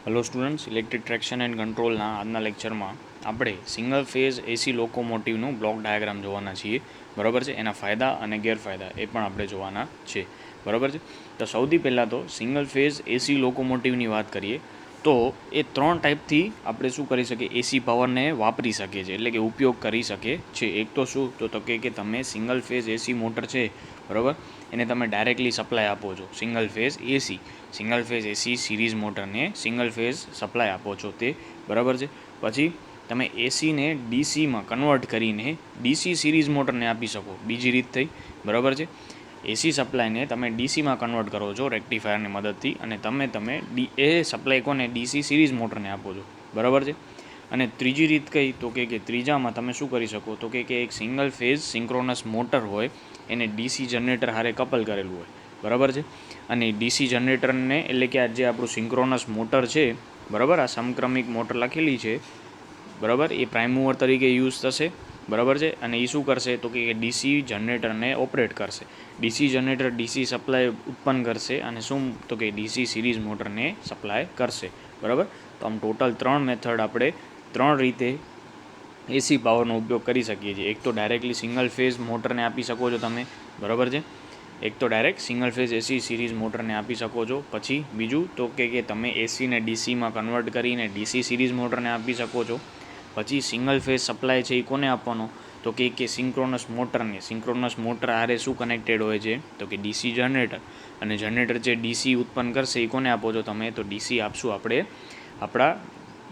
Hello students, electric traction and કંટ્રોલના આજના લેક્ચરમાં આપણે સિંગલ ફેઝ એસી લોકોમોટિવનું બ્લોક ડાયાગ્રામ જોવાના છીએ. બરાબર છે. એના ફાયદા અને ગેરફાયદા એ પણ આપણે જોવાના છે. બરાબર છે. તો સૌથી પહેલાં તો સિંગલ ફેઝ એસી લોકોમોટિવની વાત કરીએ તો એ ત્રણ ટાઈપથી આપણે શું કરી શકીએ, એસી પાવરને વાપરી શકીએ છીએ, એટલે કે ઉપયોગ કરી શકીએ છીએ. એક તો શું તો કે તમે સિંગલ ફેઝ એસી મોટર છે, બરાબર, એને તમે ડાયરેક્ટલી સપ્લાય આપો છો. સિંગલ ફેઝ એસી સિરીઝ મોટરને સિંગલ ફેઝ સપ્લાય આપો છો તે, બરાબર છે. પછી તમે એસીને ડીસીમાં કન્વર્ટ કરીને ડીસી સિરીઝ મોટરને આપી શકો. બીજી રીત થઈ, બરાબર છે. એસી સપ્લાયને તમે ડીસીમાં કન્વર્ટ કરો છો રેક્ટિફાયરની મદદથી, અને તમે એ સપ્લાય કોને, ડીસી સિરીઝ મોટરને આપો છો, બરાબર છે. અને ત્રીજી રીત કઈ તો કે ત્રીજામાં તમે શું કરી શકો તો કે એક સિંગલ ફેઝ સિંક્રોનસ મોટર હોય, એને ડીસી જનરેટર હારે કપલ કરેલું હોય, બરાબર છે. અને ડીસી જનરેટરને એટલે કે આ જે આપણું સિંક્રોનસ મોટર છે, બરાબર, આ સમક્રમિક મોટર લખેલી છે, બરાબર, એ પ્રાઇમ મૂવર તરીકે યુઝ થશે, બરાબર છે. અને એ શું કરશે તો કે ડીસી જનરેટરને ઓપરેટ કરશે. ડીસી જનરેટર ડીસી સપ્લાય ઉત્પન્ન કરશે અને શું તો કે ડીસી સિરીઝ મોટરને સપ્લાય કરશે, બરાબર. તો આમ ટોટલ ત્રણ મેથડ આપણે ત્રણ રીતે એસી પાવરનો ઉપયોગ કરી શકીએ છીએ. એક તો ડાયરેક્ટલી સિંગલ ફેઝ મોટરને આપી શકો છો તમે, બરાબર છે. એક તો direct single phase AC series મોટરને આપી શકો છો. પછી બીજું તો કે તમે એસીને ડીસીમાં કન્વર્ટ કરીને ડીસી સિરીઝ મોટરને આપી શકો છો. પછી સિંગલ ફેઝ સપ્લાય છે એ કોને આપવાનો તો કે સિંક્રોનસ મોટર હારે શું કનેક્ટેડ હોય છે તો કે ડીસી જનરેટર. અને જનરેટર જે ડીસી ઉત્પન્ન કરશે એ કોને આપો છો તમે તો ડીસી આપશું આપણે આપણા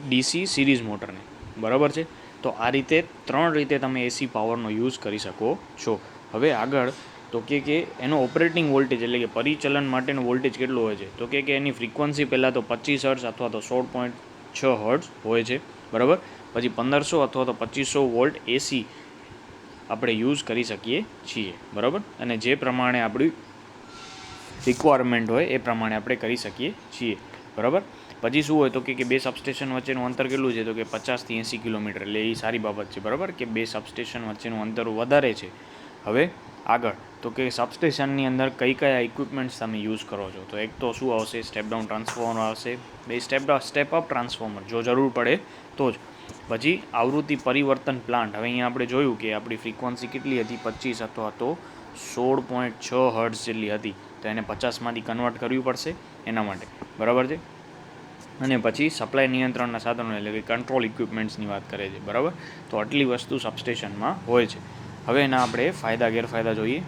ડીસી સિરીઝ મોટરને, બરાબર છે. તો આ રીતે ત્રણ રીતે તમે એસી પાવરનો યુઝ કરી શકો છો. હવે આગળ તો કે એનો ઓપરેટિંગ વોલ્ટેજ એટલે કે પરિચલન માટેનો વોલ્ટેજ કેટલો હોય છે તો કે એની ફ્રીક્વન્સી પહેલાં તો 25 હર્ટ્ઝ અથવા તો 16.6 હર્ટ્ઝ હોય છે, બરાબર. પછી 1500 અથવા તો 2500 વોલ્ટ એસી આપણે યુઝ કરી શકીએ છીએ, બરાબર. અને જે પ્રમાણે આપણી રિક્વાયરમેન્ટ હોય એ પ્રમાણે આપણે કરી શકીએ છીએ, બરાબર. પછી શું હોય તો કે બે સબસ્ટેશન વચ્ચેનું અંતર કેટલું છે તો કે 50થી 80 કિલોમીટર, એટલે એ સારી બાબત છે, બરાબર, કે બે સબસ્ટેશન વચ્ચેનું અંતર વધારે છે. હવે આગળ તો કે સબસ્ટેશનની અંદર કયા ઇક્વિપમેન્ટ્સ તમે યુઝ કરો છો તો એક તો શું આવશે, સ્ટેપ ડાઉન ટ્રાન્સફોર્મર આવશે, બે સ્ટેપ અપ ટ્રાન્સફોર્મર જો જરૂર પડે તો જ. પછી આવૃત્તિ પરિવર્તન પ્લાન્ટ. હવે અહીંયા આપણે જોયું કે આપણી ફ્રીક્વન્સી કેટલી હતી, 25 અથવા તો 16.6 હર્ટ્ઝ જેટલી હતી, તો એને 50માંથી કન્વર્ટ કરવી પડશે એના માટે, બરાબર છે. અને પછી સપ્લાય નિયંત્રણના સાધનો એટલે કે કંટ્રોલ ઇક્વિપમેન્ટ્સની વાત કરે છે, બરાબર. તો આટલી વસ્તુ સબસ્ટેશનમાં હોય છે. હવે એના આપણે ફાયદા ગેરફાયદા જોઈએ.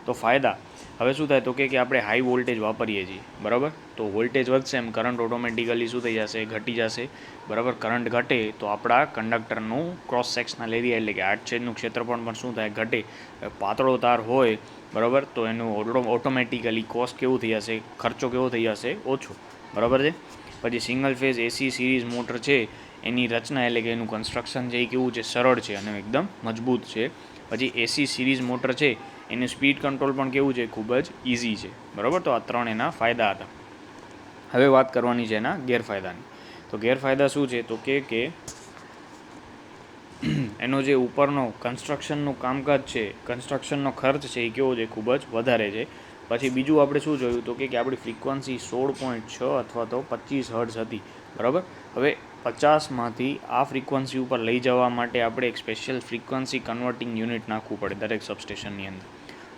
તો ફાયદા હવે શું થાય તો કે આપણે હાઈ વોલ્ટેજ વાપરીએ છીએ, બરાબર, તો વોલ્ટેજ વધશે એમ કરંટ ઓટોમેટિકલી શું થઈ જશે, ઘટી જશે, બરાબર. કરંટ ઘટે તો આપણા કંડક્ટરનું ક્રોસ સેક્શનલ એરિયા એટલે કે આડછેદનું ક્ષેત્રફળ પણ શું થાય, ઘટે. પાતળો તાર હોય, બરાબર, તો એનું ઓટોમેટિકલી કોસ્ટ કેવું થઈ જશે, ખર્ચો કેવો થઈ જશે, ઓછો, બરાબર છે. પછી single phase AC series motor છે એની રચના એટલે કે એનું કન્સ્ટ્રક્શન છે એ કેવું છે, સરળ છે અને એકદમ મજબૂત છે. પછી એસી સિરીઝ મોટર છે એનું સ્પીડ કંટ્રોલ પણ કેવું છે, ખૂબ જ ઇઝી છે, બરાબર. તો આ ત્રણ એના ફાયદા હતા. હવે વાત કરવાની છે એના ગેરફાયદાની. તો ગેરફાયદા શું છે તો કે એનો જે ઉપરનો કન્સ્ટ્રક્શનનું કામકાજ છે, કન્સ્ટ્રક્શનનો ખર્ચ છે એ કેવો છે, ખૂબ જ વધારે છે. પછી બીજું આપણે શું જોયું તો કે આપણી ફ્રીક્વન્સી 16.6 અથવા તો 25 હર્ટ્ઝ હતી, બરાબર. હવે 50માંથી આ ફ્રીક્વન્સી ઉપર લઈ જવા માટે આપણે એક સ્પેશિયલ ફ્રીક્વન્સી કન્વર્ટિંગ યુનિટ નાખવું પડે દરેક સબસ્ટેશનની અંદર.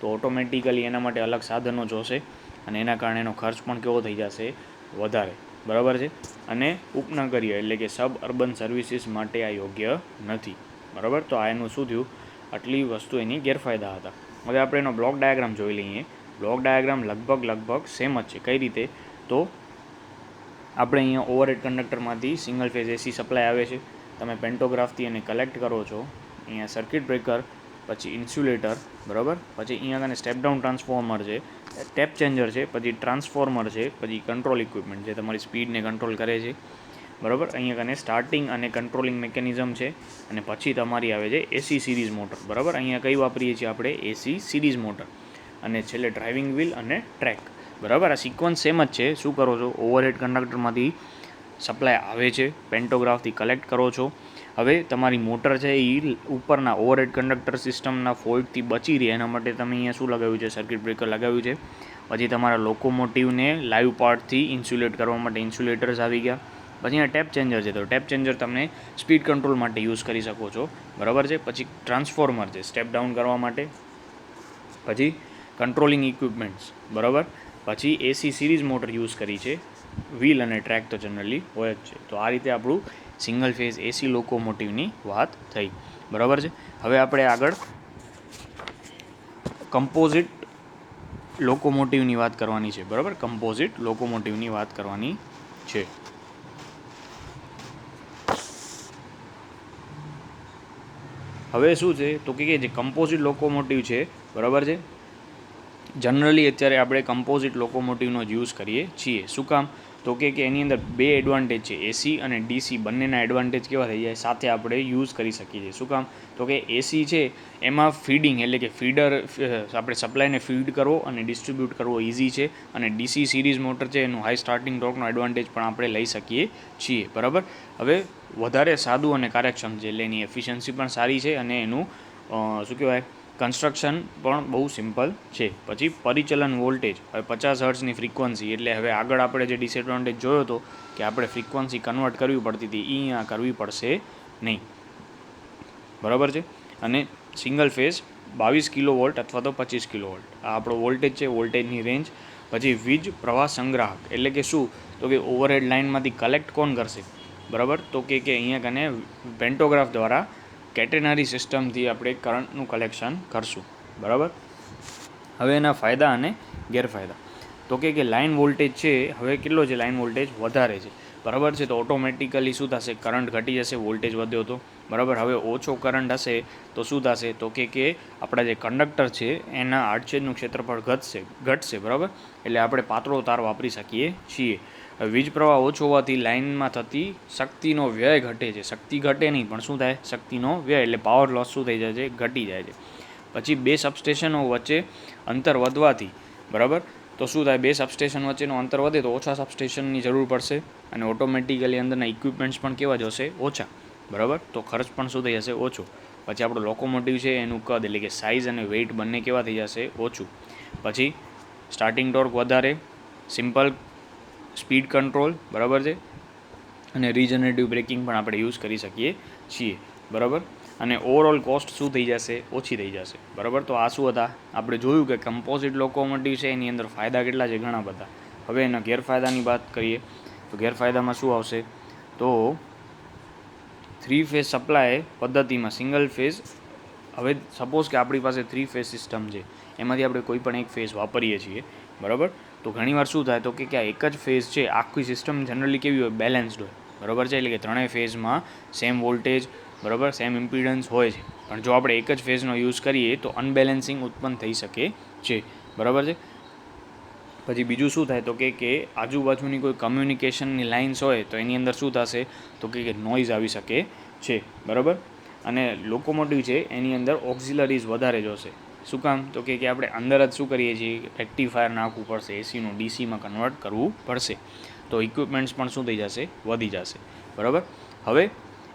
તો ઓટોમેટિકલી એના માટે અલગ સાધનો જોશે અને એના કારણે એનો ખર્ચ પણ કેવો થઈ જશે, વધારે, બરાબર છે. અને ઉપનગરીય એટલે કે સબ અર્બન સર્વિસીસ માટે આ યોગ્ય નથી, બરાબર. તો આ એનું શું થયું, આટલી વસ્તુ એની ગેરફાયદા હતા. હવે આપણે એનો બ્લોક ડાયાગ્રામ જોઈ લઈએ. બ્લોક ડાયાગ્રામ લગભગ સેમ જ છે. કઈ રીતે તો આપણે અહીંયા ઓવરહેડ કંડક્ટરમાંથી સિંગલ ફેઝ એસી સપ્લાય આવે છે, તમે પેન્ટોગ્રાફથી એને કલેક્ટ કરો છો. અહીંયા સર્કિટ બ્રેકર, પછી ઇન્સ્યુલેટર, બરાબર. પછી અહીંયા કને સ્ટેપ ડાઉન ટ્રાન્સફોર્મર છે, ટેપ ચેન્જર છે, પછી ટ્રાન્સફોર્મર છે, પછી કંટ્રોલ ઇક્વિપમેન્ટ જે તમારી સ્પીડને કંટ્રોલ કરે છે, બરાબર. અહીંયા કને સ્ટાર્ટિંગ અને કંટ્રોલિંગ મિકેનિઝમ છે. અને પછી તમારી આવે છે એસી સિરીઝ મોટર, બરાબર. અહીંયા કઈ વાપરીએ છીએ આપણે, એસી સિરીઝ મોટર. અને છેલ્લે ડ્રાઇવિંગ વ્હીલ અને ટ્રેક, બરાબર. આ સિક્વન્સ સેમ જ છે. શું કરો છો, ઓવરહેડ કંડક્ટરમાંથી સપ્લાય આવે છે, પેન્ટોગ્રાફથી કલેક્ટ કરો છો. હવે તમારી મોટર છે એ ઉપરના ઓવરહેડ કંડક્ટર સિસ્ટમના ફોલ્ટથી બચી રહે એના માટે તમે અહીંયા શું લગાવ્યું છે, સર્કિટ બ્રેકર લગાવ્યું છે. પછી તમારા લોકોમોટિવને લાઈવ પાર્ટથી ઇન્સ્યુલેટ કરવા માટે ઇન્સ્યુલેટર્સ આવી ગયા. પછી અહીંયા ટેપ ચેન્જર છે, તો ટેપ ચેન્જર તમને સ્પીડ કંટ્રોલ માટે યુઝ કરી શકો છો, બરાબર છે. પછી ટ્રાન્સફોર્મર છે સ્ટેપ ડાઉન કરવા માટે. પછી કંટ્રોલિંગ ઇક્વિપમેન્ટ્સ, બરાબર. પછી એસી સિરીઝ મોટર યુઝ કરી છે. વ્હીલ અને ટ્રેક તો જનરલી હોય જ છે. તો આ રીતે આપણું સિંગલ ફેઝ એસી લોકોમોટિવની વાત થઈ, બરાબર છે. હવે આપણે આગળ કમ્પોઝિટ લોકોમોટિવની વાત કરવાની છે, બરાબર. કમ્પોઝિટ લોકોમોટિવની વાત કરવાની છે. હવે શું છે તો કે જે કમ્પોઝિટ લોકોમોટિવ છે, બરાબર છે, જનરલી અત્યારે આપણે કમ્પોઝિટ લોકોમોટિવનો જ યુઝ કરીએ છીએ. શું કામ તો કે એની અંદર બે એડવાન્ટેજ છે, એસી અને ડીસી બંનેના એડવાન્ટેજ કેવા થઈ જાય, સાથે આપણે યુઝ કરી શકીએ છીએ. શું કામ તો કે એસી છે એમાં ફીડિંગ એટલે કે ફીડર આપણે સપ્લાયને ફીડ કરવો અને ડિસ્ટ્રીબ્યુટ કરવો ઇઝી છે. અને ડીસી સિરીઝ મોટર છે એનું હાઈ સ્ટાર્ટિંગ ટોર્કનો એડવાન્ટેજ પણ આપણે લઈ શકીએ છીએ, બરાબર. હવે વધારે સાદું અને કાર્યક્ષમ છે, એટલે એની એફિશિયન્સી પણ સારી છે અને એનું શું કહેવાય કન્સ્ટ્રક્શન પણ બહુ સિમ્પલ છે. પછી પરિચલન વોલ્ટેજ, હવે 50 હર્ટ્ઝની ફ્રીક્વન્સી, એટલે હવે આગળ આપણે જે ડિસએડવાન્ટેજ જોયો હતો કે આપણે ફ્રીક્વન્સી કન્વર્ટ કરવી પડતી હતી, એ અહીંયા કરવી પડશે નહીં, બરાબર છે. અને સિંગલ ફેઝ 22 કિલોવોલ્ટ અથવા તો 25 કિલોવોલ્ટ આ આપણો વોલ્ટેજ છે, વોલ્ટેજની રેન્જ. પછી વીજ પ્રવાહ સંગ્રાહક એટલે કે શું તો કે ઓવરહેડ લાઇનમાંથી કલેક્ટ કોણ કરશે, બરાબર. તો કે અહીંયા કને પેન્ટોગ્રાફ દ્વારા કેટેનરી સિસ્ટમથી આપણે કરંટનું કલેક્શન કરશું, બરાબર. હવે એના ફાયદા અને ગેરફાયદા તો કે લાઇન વોલ્ટેજ છે, હવે કેટલો છે લાઇન વોલ્ટેજ વધારે છે, બરાબર છે. તો ઓટોમેટિકલી શું થશે, કરંટ ઘટી જશે, વોલ્ટેજ વધ્યો હતો, બરાબર. હવે ઓછો કરંટ હશે તો શું થશે તો કે આપણા જે કંડક્ટર છે એના આડછેદનું ક્ષેત્રફળ ઘટશે, બરાબર. એટલે આપણે પાતળો તાર વાપરી શકીએ છીએ. વીજ પ્રવાહ ઓછો હોવાથી લાઇનમાં થતી શક્તિનો વ્યય ઘટે છે. શક્તિ ઘટે નહીં પણ શું થાય, શક્તિનો વ્યય એટલે પાવર લોસ શું થઈ જાય છે, ઘટી જાય છે. પછી બે સબસ્ટેશનો વચ્ચે અંતર વધવાથી, બરાબર, તો શું થાય, બે સબસ્ટેશન વચ્ચેનું અંતર વધે તો ઓછા સબસ્ટેશનની જરૂર પડશે અને ઓટોમેટિકલી અંદરના ઇક્વિપમેન્ટ્સ પણ કેવા જશે, ઓછા, બરાબર. તો ખર્ચ પણ શું થઈ જશે, ઓછો. પછી આપણું લોકોમોટિવ છે એનું કદ એટલે કે સાઇઝ અને વેઇટ બંને કેવા થઈ જશે, ઓછું. પછી સ્ટાર્ટિંગ ટોર્ક વધારે, સિમ્પલ સ્પીડ કંટ્રોલ, બરાબર છે. અને રીજનરેટિવ બ્રેકિંગ પણ આપણે યુઝ કરી શકીએ છીએ, બરાબર. અને ઓવરઓલ કોસ્ટ શું થઈ જશે, ઓછી થઈ જશે, બરાબર. તો આ શું હતા, આપણે જોયું કે કમ્પોઝિટ લોકોમોટિવ છે એની અંદર ફાયદા કેટલા છે, ઘણા બધા. હવે એના ગેરફાયદાની વાત કરીએ તો ગેરફાયદામાં શું આવશે તો 3 ફેઝ સપ્લાય પદ્ધતિમાં સિંગલ ફેઝ, હવે સપોઝ કે આપણી પાસે 3 ફેઝ સિસ્ટમ છે, એમાંથી આપણે કોઈ પણ એક ફેઝ વાપરીએ છીએ, બરાબર. તો ઘણીવાર શું થાય તો કે આ એક જ ફેઝ છે, આખી સિસ્ટમ જનરલી કેવી હોય, બેલેન્સ્ડ હોય, બરાબર છે. એટલે કે ત્રણેય ફેઝમાં સેમ વોલ્ટેજ, બરાબર, સેમ ઇમ્પિડન્સ હોય છે. પણ જો આપણે એક જ ફેઝનો યુઝ કરીએ તો અનબેલેન્સિંગ ઉત્પન્ન થઈ શકે છે, બરાબર છે. પછી બીજું શું થાય તો કે આજુબાજુની કોઈ કમ્યુનિકેશનની લાઇન્સ હોય તો એની અંદર શું થશે તો કે નોઇઝ આવી શકે છે, બરાબર. અને લોકોમોટિવ છે એની અંદર ઓક્ઝિલરીઝ વધારે જોશે. શું કામ તો કે આપણે અંદર જ શું કરીએ છીએ, રેક્ટિફાયર નાખવું પડશે, એસીનું ડીસીમાં કન્વર્ટ કરવું પડશે. તો ઇક્વિપમેન્ટ્સ પણ શું થઈ જશે, વધી જશે, બરાબર. હવે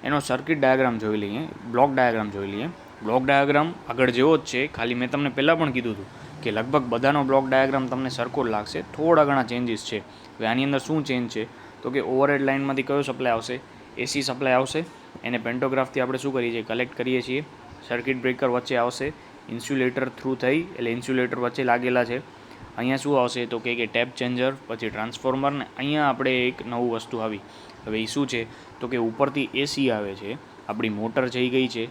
એનો સર્કિટ ડાયાગ્રામ જોઈ લઈએ, બ્લોક ડાયાગ્રામ જોઈ લઈએ. બ્લોક ડાયાગ્રામ આગળ જેવો જ છે, ખાલી મેં તમને પહેલાં પણ કીધું હતું કે લગભગ બધાનો બ્લોક ડાયાગ્રામ તમને સરખો જ લાગશે, થોડા ઘણા ચેન્જીસ છે. હવે આની અંદર શું ચેન્જ છે તો કે ઓવરહેડ લાઇનમાંથી કયો સપ્લાય આવશે, એસી સપ્લાય આવશે. એને પેન્ટોગ્રાફથી આપણે શું કરીએ છીએ, કલેક્ટ કરીએ છીએ. સર્કિટ બ્રેકર વચ્ચે આવશે, ઇન્સ્યુલેટર થ્રુ થઈ એટલે ઇન્સ્યુલેટર વચ્ચે લાગેલા છે. અહીંયા શું આવશે તો કે ટેપ ચેન્જર, પછી ટ્રાન્સફોર્મર, ને અહીંયા આપણે એક નવું વસ્તુ આવી. હવે એ શું છે તો કે ઉપરથી એસી આવે છે, આપણી મોટર જઈ ગઈ છે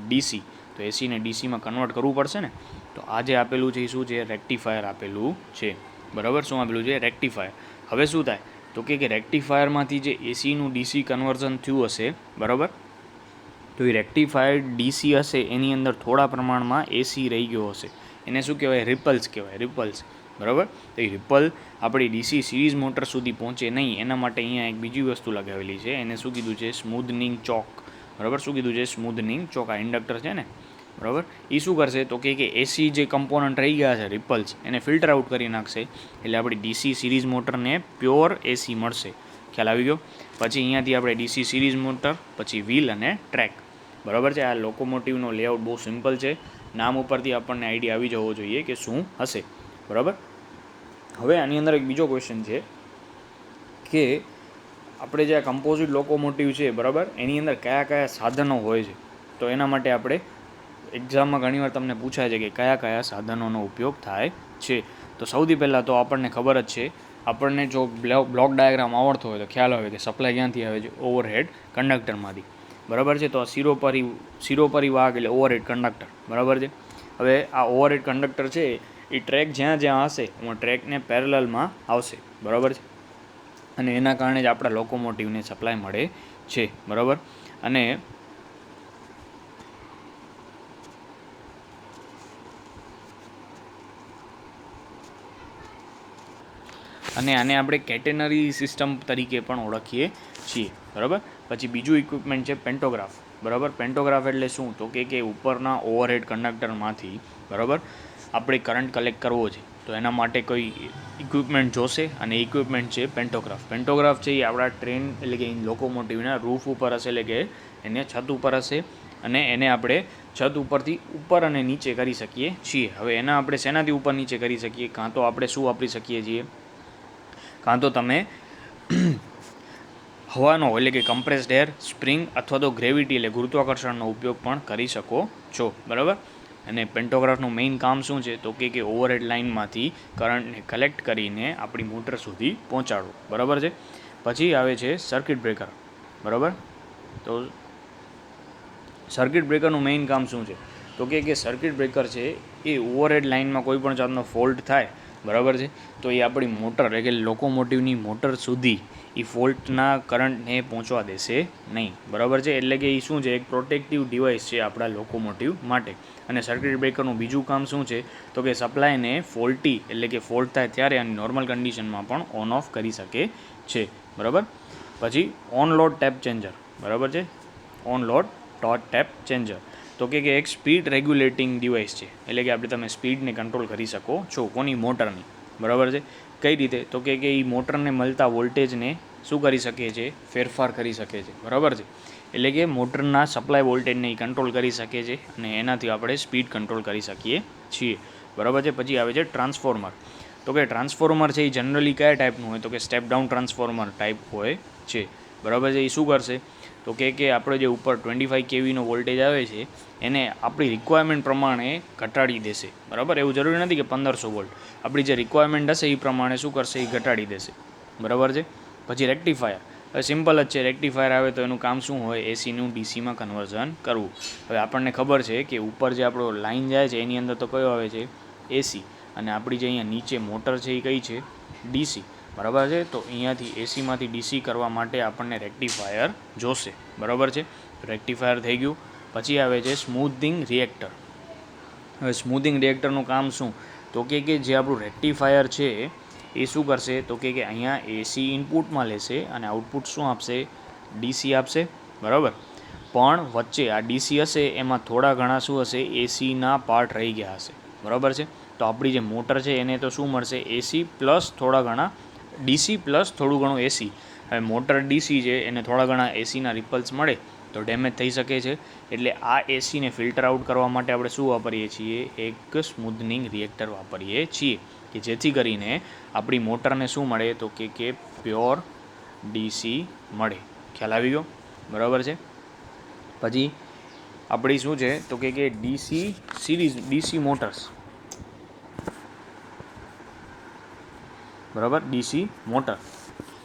ડીસી, તો એસીને ડીસીમાં કન્વર્ટ કરવું પડશે ને. તો આ જે આપેલું છે એ શું છે, રેક્ટિફાયર આપેલું છે, બરાબર. શું આપેલું છે, રેક્ટિફાયર. હવે શું થાય તો કે રેક્ટિફાયરમાંથી જે એસીનું ડીસી કન્વર્ઝન થયું હશે, બરાબર, તો એ રેક્ટિફાયર્ડ ડીસી હશે એની અંદર થોડા પ્રમાણમાં એસી રહી ગયો હશે, એને શું કહેવાય, રિપલ્સ કહેવાય, રિપલ્સ, બરાબર. તો એ રિપલ આપણી ડીસી સિરીઝ મોટર સુધી પહોંચે નહીં એના માટે અહીંયા એક બીજી વસ્તુ લગાવેલી છે, એને શું કીધું છે, સ્મૂધનિંગ ચોક, બરાબર. શું કીધું છે, સ્મૂધનિંગ ચોક. આ ઇન્ડક્ટર છે ને, બરાબર, એ શું કરશે તો કે એસી જે કમ્પોનન્ટ રહી ગયા છે રિપલ્સ, એને ફિલ્ટર આઉટ કરી નાખશે, એટલે આપણી ડીસી સિરીઝ મોટરને પ્યોર એસી મળશે. ખ્યાલ આવી ગયો. પછી અહીંયાથી આપણે ડીસી સિરીઝ મોટર, પછી વ્હીલ અને ટ્રેક, બરાબર છે. આ લોકોમોટિવનો લેઆઉટ બહુ સિમ્પલ છે, નામ ઉપરથી આપણને આઈડિયા આવી જવો જોઈએ કે શું હશે, બરાબર. હવે આની અંદર એક બીજો ક્વેશ્ચન છે કે આપણે જે આ કમ્પોઝિટ લોકોમોટિવ છે બરાબર, એની અંદર કયા કયા સાધનો હોય છે. તો એના માટે આપણે એક્ઝામમાં ઘણીવાર તમને પૂછાય છે કે કયા કયા સાધનોનો ઉપયોગ થાય છે. તો સૌથી પહેલાં તો આપણને ખબર જ છે, આપણને જો બ્લોક ડાયાગ્રામ આવડતો હોય તો ખ્યાલ આવે કે સપ્લાય ક્યાંથી આવે છે, ઓવરહેડ કંડક્ટરમાંથી. બરાબર છે. તો આ શિરોપરી વાહક એટલે ઓવરહેડ કંડક્ટર. બરાબર છે. હવે આ ઓવરહેડ કંડક્ટર છે એ ટ્રેક જ્યાં જ્યાં હશે એમાં ટ્રેકને પેરેલલમાં આવશે. બરાબર છે. અને એના કારણે જ આપણા લોકોમોટિવને સપ્લાય મળે છે. બરાબર. અને આને આપણે કેટેનરી સિસ્ટમ તરીકે પણ ઓળખીએ છીએ. બરાબર. પછી બીજું ઇક્વિપમેન્ટ છે પેન્ટોગ્રાફ. બરાબર. પેન્ટોગ્રાફ એટલે શું? તો કે ઉપરના ઓવરહેડ કંડક્ટરમાંથી બરાબર આપણે કરંટ કલેક્ટ કરવો છે તો એના માટે કોઈ ઇક્વિપમેન્ટ જોશે, અને ઇક્વિપમેન્ટ છે પેન્ટોગ્રાફ. પેન્ટોગ્રાફ છે એ આપણા ટ્રેન એટલે કે લોકોમોટિવના રૂફ ઉપર હશે, એટલે કે એને છત ઉપર હશે, અને એને આપણે છત ઉપરથી ઉપર અને નીચે કરી શકીએ છીએ. હવે એના આપણે શેનાથી ઉપર નીચે કરી શકીએ? કાં તો આપણે શું વાપરી શકીએ છીએ, કાં તો તમે હવાનો એટલે કે કમ્પ્રેસ્ડ એર, સ્પ્રિંગ અથવા તો ગ્રેવિટી એટલે ગુરુત્વાકર્ષણનો ઉપયોગ પણ કરી શકો છો. બરાબર. અને પેન્ટોગ્રાફનું મેઇન કામ શું છે? તો કે ઓવરહેડ લાઇનમાંથી કરંટને કલેક્ટ કરીને આપણી મોટર સુધી પહોંચાડવું. બરાબર છે. પછી આવે છે સર્કિટ બ્રેકર. બરાબર. તો સર્કિટ બ્રેકરનું મેઇન કામ શું છે? તો કે સર્કિટ બ્રેકર છે એ ઓવરહેડ લાઇનમાં કોઈ પણ જાતનો ફોલ્ટ થાય બરાબર છે તો એ આપણી મોટર એટલે કે લોકોમોટિવની મોટર સુધી એ ફોલ્ટના કરંટને પહોંચવા દેશે નહીં. બરાબર છે. એટલે કે એ શું છે? એક પ્રોટેક્ટિવ ડિવાઇસ છે આપણા લોકોમોટિવ માટે. અને સર્કિટ બ્રેકરનું બીજું કામ શું છે? તો કે સપ્લાયને ફોલ્ટી એટલે કે ફોલ્ટ થાય ત્યારે અને નોર્મલ કન્ડિશનમાં પણ ઓન ઓફ કરી શકે છે. બરાબર. પછી ઓન લોડ ટેપ ચેન્જર. બરાબર છે. ઓન લોડ ટેપ ચેન્જર તો કે એક સ્પીડ રેગ્યુલેટિંગ ડિવાઇસ છે. એટલે કે આપણે તમે સ્પીડને કંટ્રોલ કરી શકો છો. કોની? મોટરની. બરાબર છે. કઈ રીતે? તો કે એ મોટરને મળતા વોલ્ટેજને શું કરી શકે છે? ફેરફાર કરી શકે છે. બરાબર છે. એટલે કે મોટરના સપ્લાય વોલ્ટેજને એ કંટ્રોલ કરી શકે છે, અને એનાથી આપણે સ્પીડ કંટ્રોલ કરી શકીએ છીએ. બરાબર છે. પછી આવે છે ટ્રાન્સફોર્મર. તો કે ટ્રાન્સફોર્મર છે એ જનરલી કયા ટાઈપનું હોય? તો કે સ્ટેપ ડાઉન ટ્રાન્સફોર્મર ટાઈપ હોય છે. બરાબર છે. એ શું કરશે? તો કે આપણે જે ઉપર 25 kVનો વોલ્ટેજ આવે છે એને આપણી રિક્વાયરમેન્ટ પ્રમાણે ઘટાડી દેશે. બરાબર. એવું જરૂરી નથી કે 1500 વોલ્ટ. આપણી જે રિક્વાયરમેન્ટ હશે એ પ્રમાણે શું કરશે? એ ઘટાડી દેશે. બરાબર છે. પછી રેક્ટિફાયર. હવે સિમ્પલ જ છે. રેક્ટિફાયર આવે તો એનું કામ શું હોય? એસીનું ડીસીમાં કન્વર્ઝન કરવું. હવે આપણને ખબર છે કે ઉપર જે આપણો લાઇન જાય છે એની અંદર તો કયો આવે છે? એસી. અને આપણી જે અહીંયા નીચે મોટર છે એ કઈ છે? ડીસી. બરાબર છે. તો અહીંયાથી એસીમાંથી ડીસી કરવા માટે આપણને રેક્ટિફાયર જોશે. બરાબર છે. રેક્ટિફાયર થઈ ગયું. પછી આવે છે સ્મૂથિંગ રિએક્ટર. હવે સ્મૂથિંગ રિએક્ટરનું કામ શું? તો કે જે આપણું રેક્ટિફાયર છે એ શું કરશે? તો કે અહીંયા એસી ઇનપુટમાં લેશે અને આઉટપુટ શું આપશે? ડીસી આપશે. બરાબર. પણ વચ્ચે આ ડીસી હશે એમાં થોડા ઘણા શું હશે? એસીના પાર્ટ રહી ગયા હશે. બરાબર છે. તો આપણી જે મોટર છે એને તો શું મળશે? એસી પ્લસ થોડા ઘણા ડીસી પ્લસ થોડું ઘણું એસી. હવે મોટર ડીસી છે એને થોડા ઘણા એસીના રિપલ્સ મળે તો ડેમેજ થઈ શકે છે. એટલે આ એસીને ફિલ્ટર આઉટ કરવા માટે આપણે શું વાપરીએ છીએ? એક સ્મૂથનિંગ રિએક્ટર વાપરીએ છીએ કે જેથી કરીને આપણી મોટરને શું મળે? તો કે પ્યોર ડીસી મળે. ખ્યાલ આવી ગયો? બરાબર છે. પછી આપણી શું છે? તો કે ડીસી સિરીઝ ડીસી મોટર્સ. બરાબર. DC motor.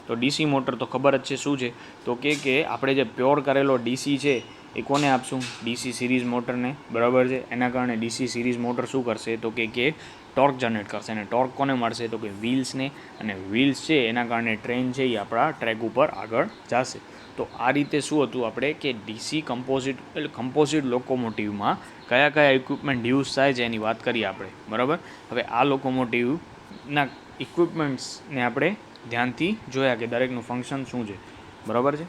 તો ડીસી મોટર તો ખબર જ છે શું છે? તો કે આપણે જે પ્યોર કરેલો ડીસી છે એ કોને આપશું? ડીસી સિરીઝ મોટરને. બરાબર છે. એના કારણે ડીસી સિરીઝ મોટર શું કરશે? તો કે ટોર્ક જનરેટ કરશે. અને ટોર્ક કોને મળશે? તો કે વ્હીલ્સને. અને વ્હીલ્સ છે એના કારણે ટ્રેન છે એ આપણા ટ્રેક ઉપર આગળ જશે. તો આ રીતે શું હતું આપણે કે ડીસી કમ્પોઝિટ લોકોમોટિવમાં કયા કયા ઇક્વિપમેન્ટ યુઝ થાય છે એની વાત કરીએ આપણે. બરાબર. હવે આ લોકોમોટિવના ઇક્વિપમેન્ટ્સને આપણે ધ્યાનથી જોયા કે દરેકનું ફંક્શન શું છે. બરાબર છે.